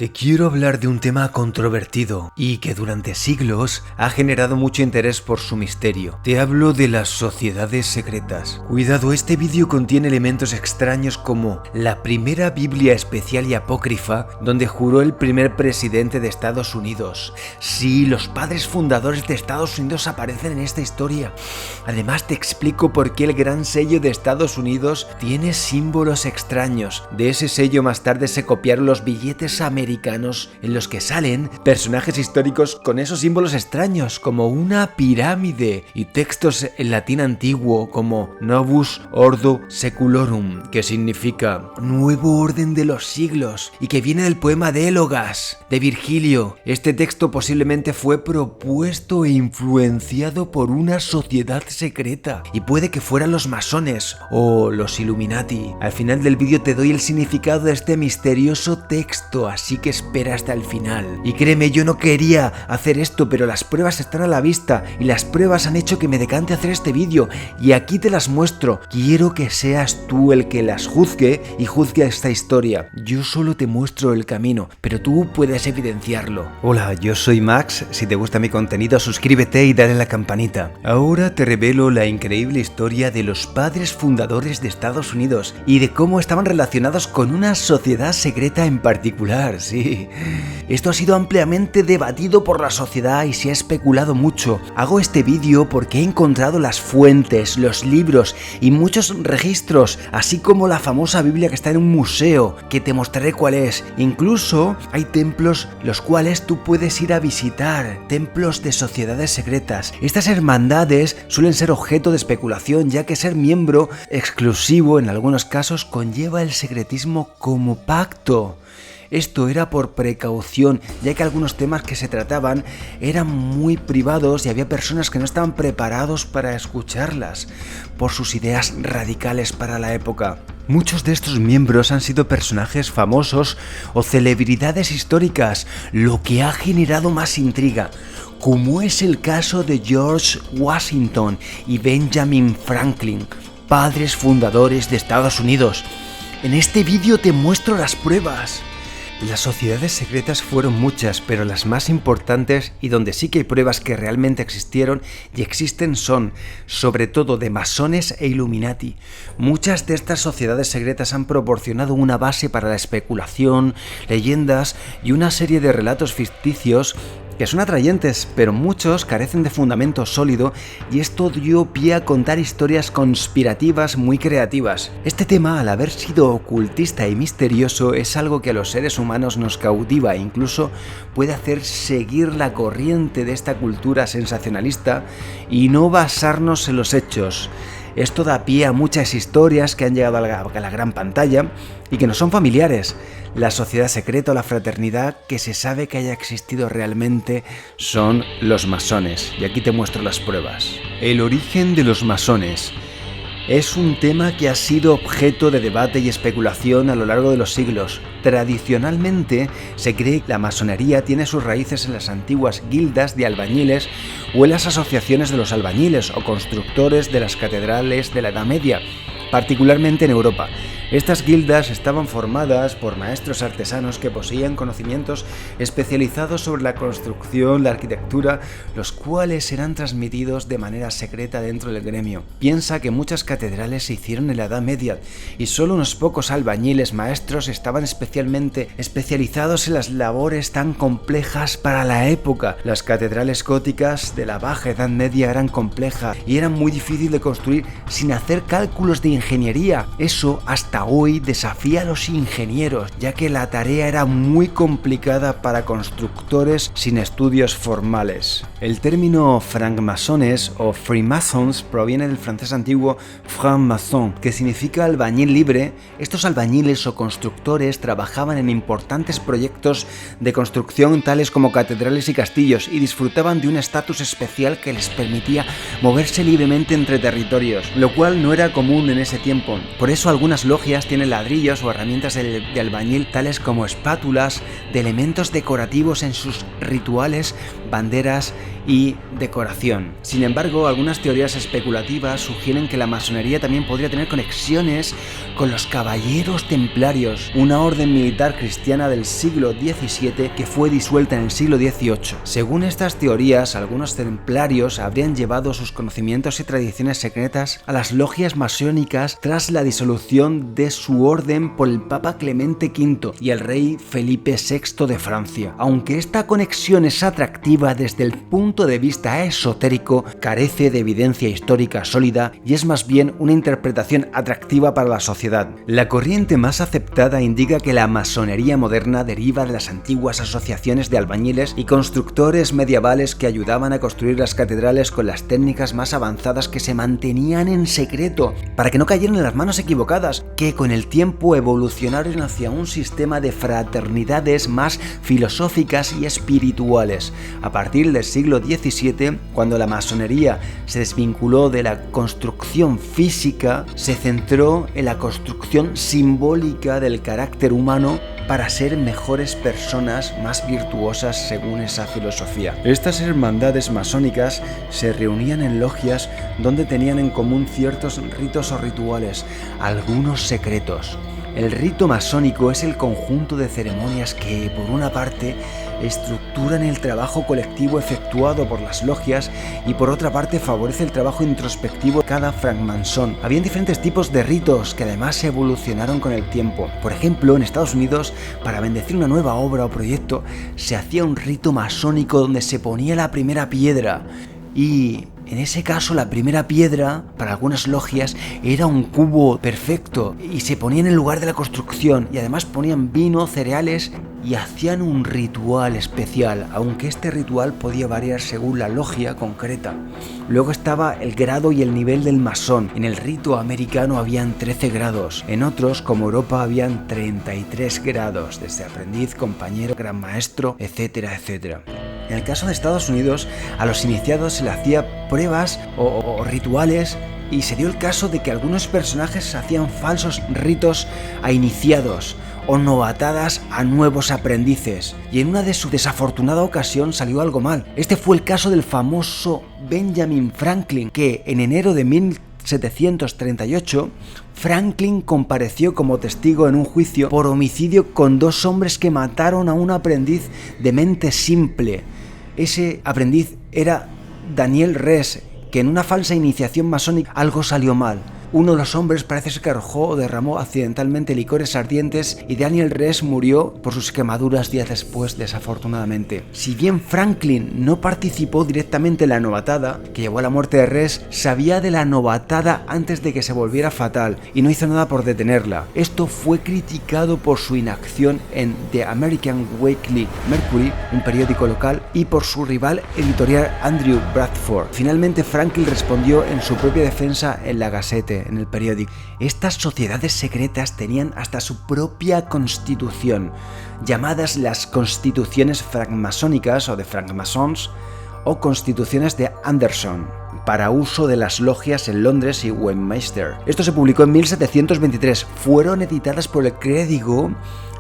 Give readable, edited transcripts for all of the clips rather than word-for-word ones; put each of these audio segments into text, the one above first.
Te quiero hablar de un tema controvertido y que durante siglos ha generado mucho interés por su misterio. Te hablo de las sociedades secretas. Cuidado, este vídeo contiene elementos extraños como la primera Biblia especial y apócrifa donde juró el primer presidente de Estados Unidos. Sí, los padres fundadores de Estados Unidos aparecen en esta historia. Además te explico por qué el gran sello de Estados Unidos tiene símbolos extraños. De ese sello más tarde se copiaron los billetes americanos en los que salen personajes históricos con esos símbolos extraños como una pirámide y textos en latín antiguo como Novus Ordo Seculorum, que significa nuevo orden de los siglos y que viene del poema de Élogas de Virgilio. Este texto posiblemente fue propuesto e influenciado por una sociedad secreta y puede que fueran los masones o los Illuminati. Al final del vídeo te doy el significado de este misterioso texto, así que espera hasta el final. Y créeme, yo no quería hacer esto, pero las pruebas están a la vista y las pruebas han hecho que me decante a hacer este vídeo y aquí te las muestro. Quiero que seas tú el que las juzgue y juzgue esta historia. Yo solo te muestro el camino, pero tú puedes evidenciarlo. Hola, yo soy Max. Si te gusta mi contenido, suscríbete y dale a la campanita. Ahora te revelo la increíble historia de los padres fundadores de Estados Unidos y de cómo estaban relacionados con una sociedad secreta en particular. Sí, esto ha sido ampliamente debatido por la sociedad y se ha especulado mucho. Hago este vídeo porque he encontrado las fuentes, los libros y muchos registros, así como la famosa Biblia que está en un museo, que te mostraré cuál es. Incluso hay templos los cuales tú puedes ir a visitar, templos de sociedades secretas. Estas hermandades suelen ser objeto de especulación, ya que ser miembro exclusivo en algunos casos conlleva el secretismo como pacto. Esto era por precaución, ya que algunos temas que se trataban eran muy privados y había personas que no estaban preparados para escucharlas por sus ideas radicales para la época. Muchos de estos miembros han sido personajes famosos o celebridades históricas, lo que ha generado más intriga, como es el caso de George Washington y Benjamin Franklin, padres fundadores de Estados Unidos. En este vídeo te muestro las pruebas. Las sociedades secretas fueron muchas, pero las más importantes y donde sí que hay pruebas que realmente existieron y existen son, sobre todo, de masones e Illuminati. Muchas de estas sociedades secretas han proporcionado una base para la especulación, leyendas y una serie de relatos ficticios que son atrayentes, pero muchos carecen de fundamento sólido y esto dio pie a contar historias conspirativas muy creativas. Este tema, al haber sido ocultista y misterioso, es algo que a los seres humanos nos cautiva e incluso puede hacer seguir la corriente de esta cultura sensacionalista y no basarnos en los hechos. Esto da pie a muchas historias que han llegado a la gran pantalla y que no son familiares. La sociedad secreta o la fraternidad que se sabe que haya existido realmente son los masones. Y aquí te muestro las pruebas. El origen de los masones es un tema que ha sido objeto de debate y especulación a lo largo de los siglos. Tradicionalmente se cree que la masonería tiene sus raíces en las antiguas guildas de albañiles o en las asociaciones de los albañiles o constructores de las catedrales de la Edad Media, particularmente en Europa. Estas guildas estaban formadas por maestros artesanos que poseían conocimientos especializados sobre la construcción, la arquitectura, los cuales eran transmitidos de manera secreta dentro del gremio. Piensa que muchas catedrales se hicieron en la Edad Media y solo unos pocos albañiles maestros estaban especialmente especializados en las labores tan complejas para la época. Las catedrales góticas de la Baja Edad Media eran complejas y eran muy difíciles de construir sin hacer cálculos de ingeniería. Eso hasta hoy desafía a los ingenieros, ya que la tarea era muy complicada para constructores sin estudios formales. El término francmasones o freemasons proviene del francés antiguo franc-maçon, que significa albañil libre. Estos albañiles o constructores trabajaban en importantes proyectos de construcción tales como catedrales y castillos y disfrutaban de un estatus especial que les permitía moverse libremente entre territorios, lo cual no era común en ese ese tiempo. Por eso algunas logias tienen ladrillos o herramientas de albañil tales como espátulas, de elementos decorativos en sus rituales, banderas y decoración. Sin embargo, algunas teorías especulativas sugieren que la masonería también podría tener conexiones con los caballeros templarios, una orden militar cristiana del siglo XVII que fue disuelta en el siglo XVIII. Según estas teorías, algunos templarios habrían llevado sus conocimientos y tradiciones secretas a las logias masónicas tras la disolución de su orden por el Papa Clemente V y el rey Felipe VI de Francia. Aunque esta conexión es atractiva desde el punto de vista esotérico, carece de evidencia histórica sólida y es más bien una interpretación atractiva para la sociedad. La corriente más aceptada indica que la masonería moderna deriva de las antiguas asociaciones de albañiles y constructores medievales que ayudaban a construir las catedrales con las técnicas más avanzadas que se mantenían en secreto para que no cayeran en las manos equivocadas, que con el tiempo evolucionaron hacia un sistema de fraternidades más filosóficas y espirituales. A partir del siglo XVII, cuando la masonería se desvinculó de la construcción física, se centró en la construcción simbólica del carácter humano para ser mejores personas, más virtuosas según esa filosofía. Estas hermandades masónicas se reunían en logias donde tenían en común ciertos ritos o rituales, algunos secretos. El rito masónico es el conjunto de ceremonias que, por una parte, estructuran el trabajo colectivo efectuado por las logias y por otra parte favorece el trabajo introspectivo de cada francmasón. Habían diferentes tipos de ritos que además evolucionaron con el tiempo. Por ejemplo, en Estados Unidos, para bendecir una nueva obra o proyecto, se hacía un rito masónico donde se ponía la primera piedra y en ese caso la primera piedra, para algunas logias, era un cubo perfecto y se ponía en el lugar de la construcción y además ponían vino, cereales y hacían un ritual especial, aunque este ritual podía variar según la logia concreta. Luego estaba el grado y el nivel del masón. En el rito americano habían 13 grados, en otros, como Europa, habían 33 grados, desde aprendiz, compañero, gran maestro, etcétera, etcétera. En el caso de Estados Unidos, a los iniciados se le hacía pruebas o rituales y se dio el caso de que algunos personajes hacían falsos ritos a iniciados o novatadas a nuevos aprendices, y en una de su desafortunada ocasión salió algo mal. Este fue el caso del famoso Benjamin Franklin, que en enero de 1738 Franklin compareció como testigo en un juicio por homicidio con 2 hombres que mataron a un aprendiz de mente simple. Ese aprendiz era Daniel Rees, que en una falsa iniciación masónica algo salió mal. Uno de los hombres parece ser que arrojó o derramó accidentalmente licores ardientes y Daniel Rees murió por sus quemaduras días después, desafortunadamente. Si bien Franklin no participó directamente en la novatada que llevó a la muerte de Rees, sabía de la novatada antes de que se volviera fatal y no hizo nada por detenerla. Esto fue criticado por su inacción en The American Weekly Mercury, un periódico local, y por su rival editorial Andrew Bradford. Finalmente Franklin respondió en su propia defensa en la Gazette, en el periódico. Estas sociedades secretas tenían hasta su propia constitución, llamadas las constituciones francmasónicas o de francmasons o constituciones de Anderson, para uso de las logias en Londres y Westminster. Esto se publicó en 1723. Fueron editadas por el clérigo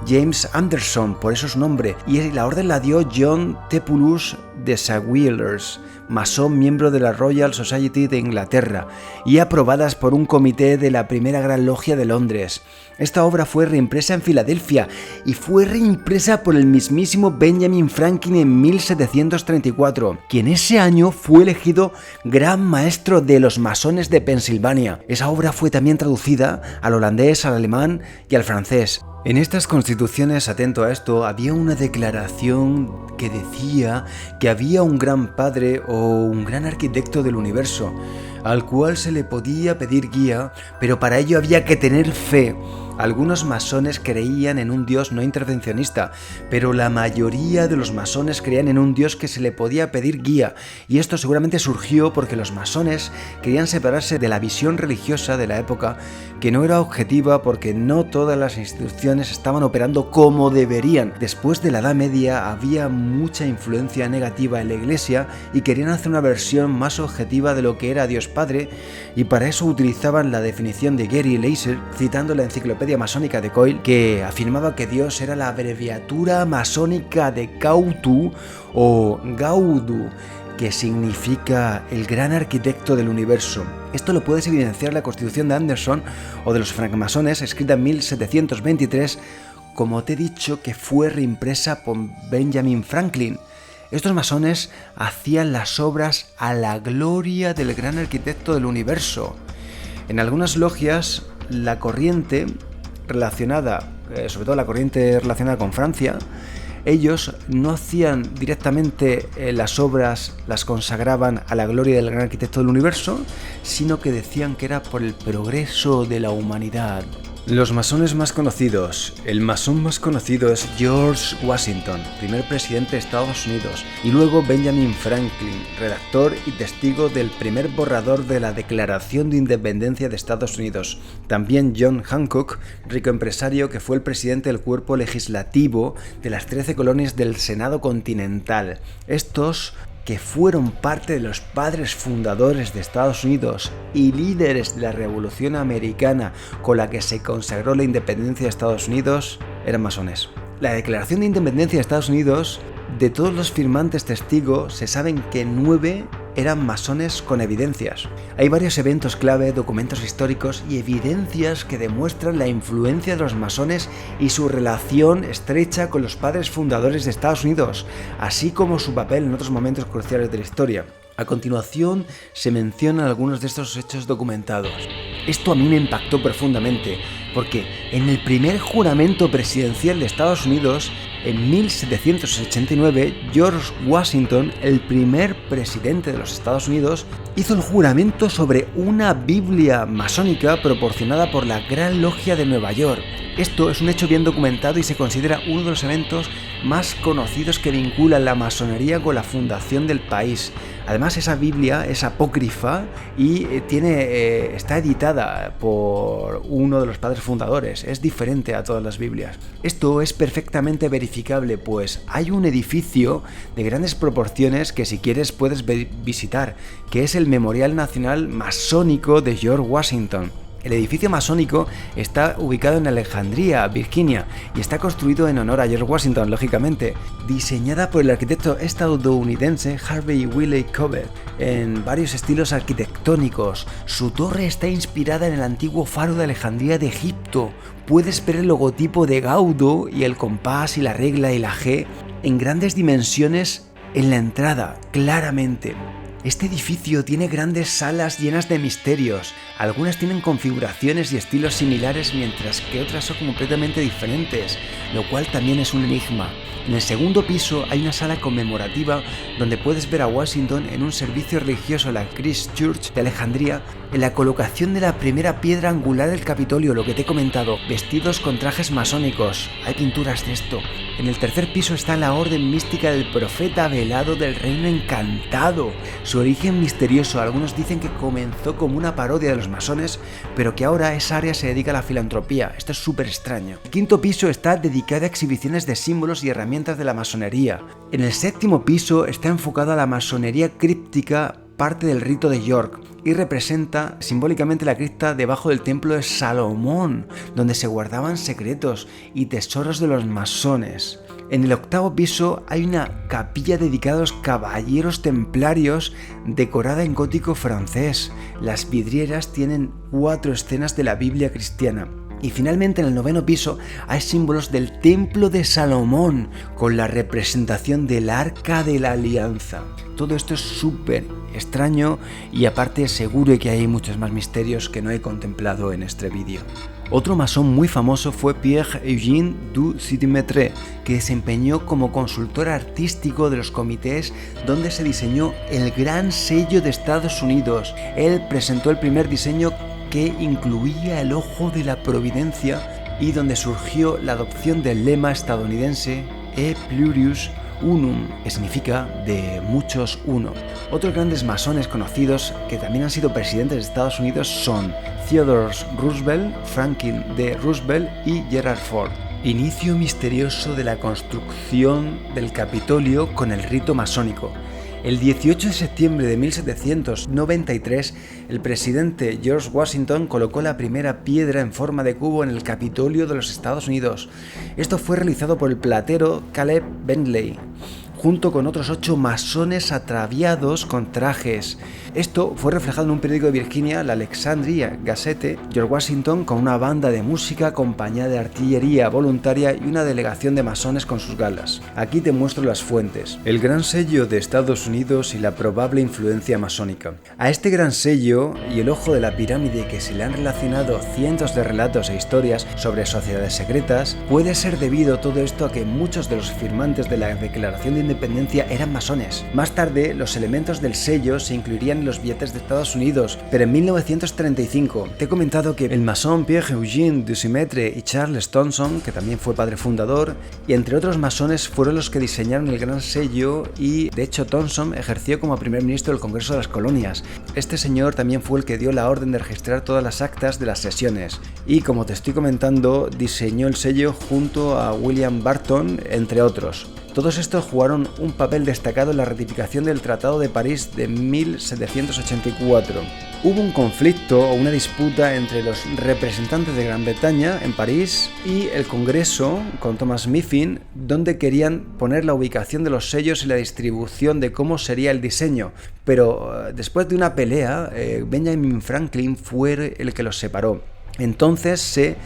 James Anderson, por eso su nombre, y la orden la dio John Tepulus de Sawyers, masón miembro de la Royal Society de Inglaterra, y aprobadas por un comité de la Primera Gran Logia de Londres. Esta obra fue reimpresa en Filadelfia y fue reimpresa por el mismísimo Benjamin Franklin en 1734, quien ese año fue elegido Gran Maestro de los Masones de Pensilvania. Esa obra fue también traducida al holandés, al alemán y al francés. En estas constituciones, atento a esto, había una declaración que decía que había un gran padre o un gran arquitecto del universo, al cual se le podía pedir guía, pero para ello había que tener fe Algunos masones creían en un dios no intervencionista, pero la mayoría de los masones creían en un dios que se le podía pedir guía, y esto seguramente surgió porque los masones querían separarse de la visión religiosa de la época, que no era objetiva porque no todas las instituciones estaban operando como deberían. Después de la Edad Media había mucha influencia negativa en la Iglesia y querían hacer una versión más objetiva de lo que era Dios Padre, y para eso utilizaban la definición de Gary Leiser, citando la enciclopedia masónica de Coyle, que afirmaba que Dios era la abreviatura masónica de Gautu o Gaudu, que significa el gran arquitecto del universo. Esto lo puedes evidenciar en la Constitución de Anderson o de los francmasones, escrita en 1723, como te he dicho, que fue reimpresa por Benjamin Franklin. Estos masones hacían las obras a la gloria del gran arquitecto del universo. En algunas logias, la corriente relacionada, sobre todo la corriente relacionada con Francia, ellos no hacían directamente las obras, las consagraban a la gloria del gran arquitecto del universo, sino que decían que era por el progreso de la humanidad. Los masones más conocidos. El masón más conocido es George Washington, primer presidente de Estados Unidos, y luego Benjamin Franklin, redactor y testigo del primer borrador de la Declaración de Independencia de Estados Unidos. También John Hancock, rico empresario que fue el presidente del cuerpo legislativo de las 13 colonias del Senado Continental. Estos, que fueron parte de los padres fundadores de Estados Unidos y líderes de la Revolución Americana con la que se consagró la independencia de Estados Unidos, eran masones. La Declaración de Independencia de Estados Unidos, de todos los firmantes testigos, se saben que 9 eran masones con evidencias. Hay varios eventos clave, documentos históricos y evidencias que demuestran la influencia de los masones y su relación estrecha con los padres fundadores de Estados Unidos, así como su papel en otros momentos cruciales de la historia. A continuación se mencionan algunos de estos hechos documentados. Esto a mí me impactó profundamente, porque en el primer juramento presidencial de Estados Unidos, en 1789, George Washington, el primer presidente de los Estados Unidos, hizo el juramento sobre una Biblia masónica proporcionada por la Gran Logia de Nueva York. Esto es un hecho bien documentado y se considera uno de los eventos más conocidos que vinculan la masonería con la fundación del país. Además, esa Biblia es apócrifa y está editada por uno de los padres fundadores. Es diferente a todas las Biblias. Esto es perfectamente verificable, pues hay un edificio de grandes proporciones que si quieres puedes visitar, que es el Memorial Nacional Masónico de George Washington. El edificio masónico está ubicado en Alejandría, Virginia, y está construido en honor a George Washington, lógicamente. Diseñada por el arquitecto estadounidense Harvey Wiley Cobbett, en varios estilos arquitectónicos. Su torre está inspirada en el antiguo faro de Alejandría de Egipto. Puedes ver el logotipo de Gaudo y el compás y la regla y la G en grandes dimensiones en la entrada, claramente. Este edificio tiene grandes salas llenas de misterios. Algunas tienen configuraciones y estilos similares, mientras que otras son completamente diferentes, lo cual también es un enigma. En el segundo piso hay una sala conmemorativa donde puedes ver a Washington en un servicio religioso a la Christ Church de Alejandría, en la colocación de la primera piedra angular del Capitolio, lo que te he comentado, vestidos con trajes masónicos. Hay pinturas de esto. En el tercer piso está la orden mística del profeta velado del reino encantado. Su origen misterioso, algunos dicen que comenzó como una parodia de los masones, pero que ahora esa área se dedica a la filantropía. Esto es súper extraño. El quinto piso está dedicado a exhibiciones de símbolos y herramientas de la masonería. En el séptimo piso está enfocado a la masonería críptica, parte del rito de York, y representa simbólicamente la cripta debajo del templo de Salomón, donde se guardaban secretos y tesoros de los masones. En el octavo piso hay una capilla dedicada a los caballeros templarios decorada en gótico francés. Las vidrieras tienen 4 escenas de la Biblia cristiana. Y finalmente en el noveno piso hay símbolos del Templo de Salomón con la representación del Arca de la Alianza. Todo esto es súper extraño y aparte seguro que hay muchos más misterios que no he contemplado en este vídeo. Otro masón muy famoso fue Pierre-Eugène du Simétre, que desempeñó como consultor artístico de los comités donde se diseñó el Gran Sello de Estados Unidos. Él presentó el primer diseño que incluía el ojo de la providencia y donde surgió la adopción del lema estadounidense E Pluribus Unum, que significa de muchos uno. Otros grandes masones conocidos que también han sido presidentes de Estados Unidos son Theodore Roosevelt, Franklin D. Roosevelt y Gerald Ford. Inicio misterioso de la construcción del Capitolio con el rito masónico. El 18 de septiembre de 1793, el presidente George Washington colocó la primera piedra en forma de cubo en el Capitolio de los Estados Unidos. Esto fue realizado por el platero Caleb Bentley, junto con otros 8 masones ataviados con trajes. Esto fue reflejado en un periódico de Virginia, la Alexandria Gazette. George Washington con una banda de música acompañada de artillería voluntaria y una delegación de masones con sus galas. Aquí te muestro las fuentes. El gran sello de Estados Unidos y la probable influencia masónica. A este gran sello y el ojo de la pirámide que se le han relacionado cientos de relatos e historias sobre sociedades secretas, puede ser debido todo esto a que muchos de los firmantes de la Declaración de Independencia eran masones. Más tarde, los elementos del sello se incluirían en los billetes de Estados Unidos, pero en 1935 te he comentado que el masón Pierre-Eugène Dusimetre y Charles Thomson, que también fue padre fundador, y entre otros masones fueron los que diseñaron el gran sello, y de hecho Thomson ejerció como primer ministro del Congreso de las Colonias. Este señor también fue el que dio la orden de registrar todas las actas de las sesiones, y como te estoy comentando, diseñó el sello junto a William Barton, entre otros. Todos estos jugaron un papel destacado en la ratificación del Tratado de París de 1784. Hubo un conflicto o una disputa entre los representantes de Gran Bretaña en París y el Congreso con Thomas Mifflin, donde querían poner la ubicación de los sellos y la distribución de cómo sería el diseño. Pero después de una pelea, Benjamin Franklin fue el que los separó. Entonces se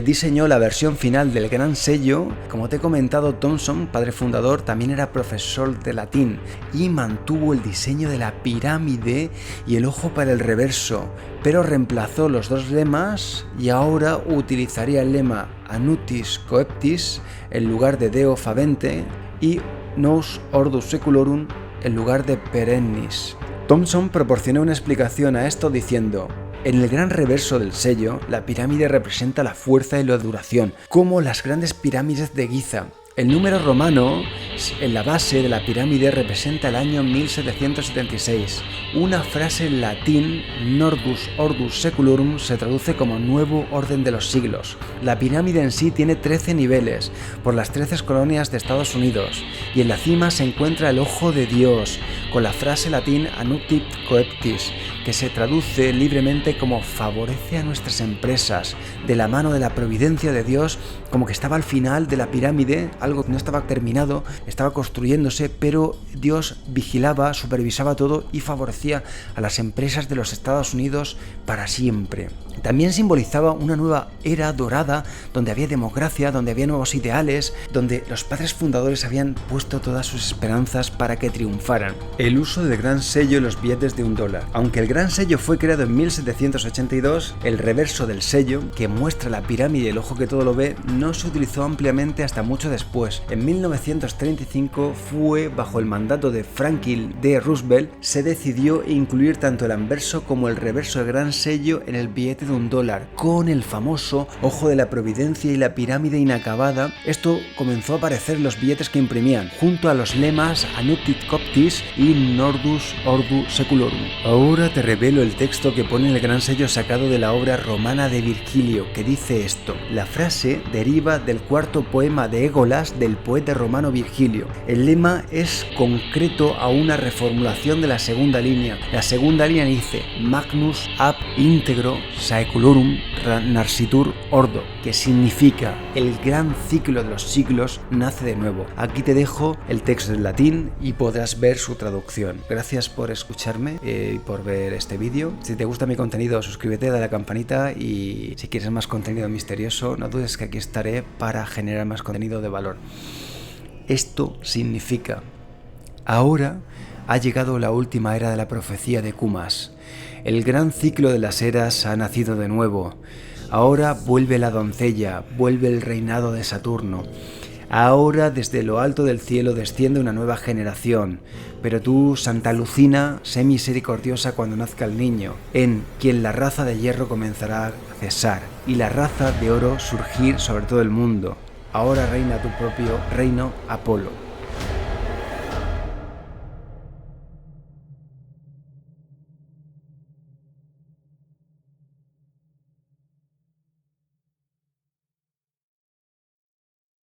diseñó la versión final del gran sello. Como te he comentado, Thomson, padre fundador, también era profesor de latín y mantuvo el diseño de la pirámide y el ojo para el reverso, pero reemplazó los dos lemas y ahora utilizaría el lema Anutis Coeptis en lugar de Deo Favente y Nos Ordus Seculorum en lugar de Perennis. Thomson proporcionó una explicación a esto diciendo: en el gran reverso del sello, la pirámide representa la fuerza y la duración, como las grandes pirámides de Giza. El número romano en la base de la pirámide representa el año 1776. Una frase en latín, Nordus Ordus Seculorum, se traduce como nuevo orden de los siglos. La pirámide en sí tiene 13 niveles, por las 13 colonias de Estados Unidos, y en la cima se encuentra el ojo de Dios, con la frase latín Anutit Coeptis, que se traduce libremente como favorece a nuestras empresas, de la mano de la providencia de Dios, como que estaba al final de la pirámide, algo que no estaba terminado, estaba construyéndose, pero Dios vigilaba, supervisaba todo y favorecía a las empresas de los Estados Unidos para siempre. También simbolizaba una nueva era dorada, donde había democracia, donde había nuevos ideales, donde los padres fundadores habían puesto todas sus esperanzas para que triunfaran. El uso del gran sello en los billetes de $1. Aunque el gran sello fue creado en 1782, el reverso del sello, que muestra la pirámide y el ojo que todo lo ve, no se utilizó ampliamente hasta mucho después. En 1935 fue bajo el mandato de Franklin D. Roosevelt, se decidió incluir tanto el anverso como el reverso del gran sello en el billete de $1, con el famoso ojo de la providencia y la pirámide inacabada. Esto comenzó a aparecer en los billetes que imprimían, junto a los lemas Anutit Coptis y Nordus Ordu Seculorum. Ahora te revelo el texto que pone el gran sello sacado de la obra romana de Virgilio, que dice esto. La frase deriva del cuarto poema de Égolas del poeta romano Virgilio. El lema es concreto a una reformulación de la segunda línea. La segunda línea dice Magnus ab integro Saeculorum Narcitur Ordo, que significa el gran ciclo de los siglos nace de nuevo. Aquí te dejo el texto en latín y podrás ver su traducción. Gracias por escucharme y por ver este vídeo. Si te gusta mi contenido, suscríbete, dale a la campanita, y si quieres más contenido misterioso, no dudes que aquí estaré para generar más contenido de valor. Esto significa: ahora ha llegado la última era de la profecía de Cumas. El gran ciclo de las eras ha nacido de nuevo. Ahora vuelve la doncella, vuelve el reinado de Saturno. Ahora desde lo alto del cielo desciende una nueva generación, pero tú, Santa Lucina, sé misericordiosa cuando nazca el niño, en quien la raza de hierro comenzará a cesar, y la raza de oro surgir sobre todo el mundo. Ahora reina tu propio reino, Apolo.